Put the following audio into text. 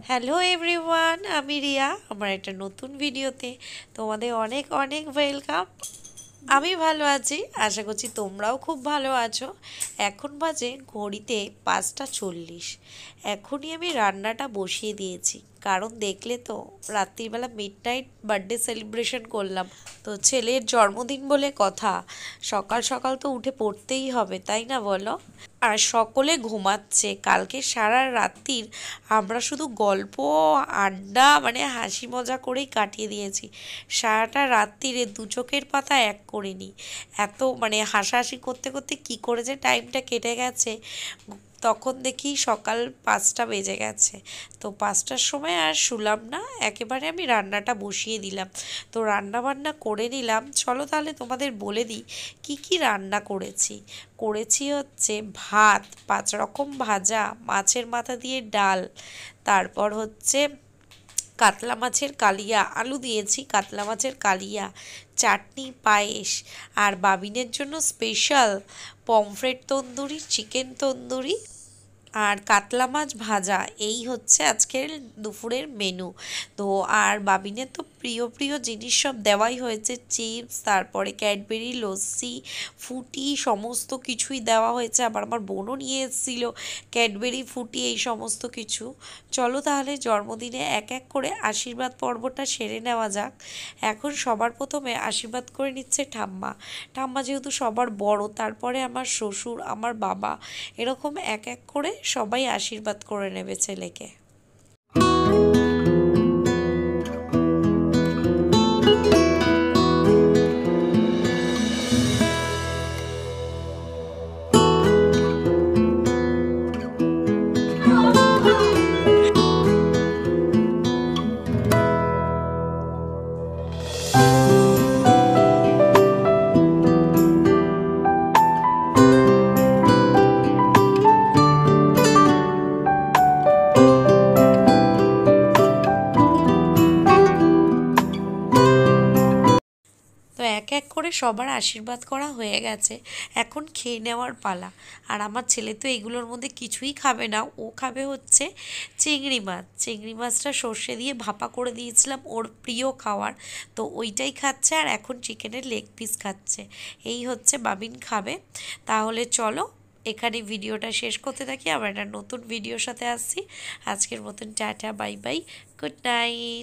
Hello everyone, আমি রিয়া। আমার একটা নতুন ভিডিওতে তোমাদের অনেক অনেক ওয়েলকাম। আমি ভালো আছি, আশা করছি তোমরাও খুব ভালো আছো। এখন বাজে ঘড়িতে 5টা 40। এখনই আমি রান্নাটা বসিয়ে দিয়েছি, কারণ দেখলে তো রাত্রিবেলা মিড নাইট বার্থডে সেলিব্রেশন করলাম। তো ছেলের জন্মদিন বলে কথা, সকাল সকাল তো উঠে পড়তেই হবে, তাই না বলো? আর সকলে ঘুমাচ্ছে। কালকে সারা রাত্রির আমরা শুধু গল্প, আড্ডা, মানে হাসি মজা করেই কাটিয়ে দিয়েছি। সারাটা রাত্রিরে দু চোখের পাতা এক করিনি। এত মানে হাসাহাসি করতে করতে কি করে যে টাইমটা কেটে গেছে, তখন দেখি সকাল 5টা বেজে গেছে। তো 5টার সময় আর শুলাম না, একেবারে আমি রান্নাটা বসিয়ে দিলাম। তো রান্না বান্না করে নিলাম। চলো তাহলে তোমাদের বলে দিই কি কি রান্না করেছি। করেছি হচ্ছে ভাত, 5 রকম ভাজা, মাছের মাথা দিয়ে ডাল, তারপর হচ্ছে কাতলা মাছের কালিয়া, আলু দিয়েছি, কাতলা মাছের কালিয়া, চাটনি, পায়েস, আর বাবিনের জন্য special pomfret tandoori, chicken tandoori, আর কাতলা মাছ ভাজা। এই হচ্ছে আজকের দুপুরের মেনু। তো আর বাবিনের তো প্রিয় প্রিয় জিনিস সব দেওয়াই হয়েছে, চিপস, তারপরে ক্যাডবেরি, লস্যি, ফুটি, সমস্ত কিছুই দেওয়া হয়েছে। আবার আমার বোনও নিয়ে এসেছিলো ক্যাডবেরি, ফুটি, এই সমস্ত কিছু। চলো তাহলে জন্মদিনে এক এক করে আশীর্বাদ পর্বটা সেরে নেওয়া যাক। এখন সবার প্রথমে আশীর্বাদ করে নিচ্ছে ঠাম্মা। ঠাম্মা যেহেতু সবার বড়, তারপরে আমার শ্বশুর, আমার বাবা, এরকম এক এক করে সবাই আশীর্বাদ করে নেবে ছেলেকে। তো এক এক করে সবার আশীর্বাদ করা হয়ে গেছে, এখন খেয়ে নেওয়ার পালা। আর আমার ছেলে তো এগুলোর মধ্যে কিছুই খাবে না, ও খাবে হচ্ছে চিংড়ি মাছ। চিংড়ি মাছটা সর্ষে দিয়ে ভাপা করে দিয়েছিলাম, ওর প্রিয় খাওয়ার, তো ওইটাই খাচ্ছে। আর এখন চিকেনের লেগ পিস খাচ্ছে। এই হচ্ছে বাবিন খাবে। তাহলে চলো এখানে ভিডিওটা শেষ করতে থাকি, আবার একটা নতুন ভিডিওর সাথে আসছি। আজকের মতন tata, bye bye, good night.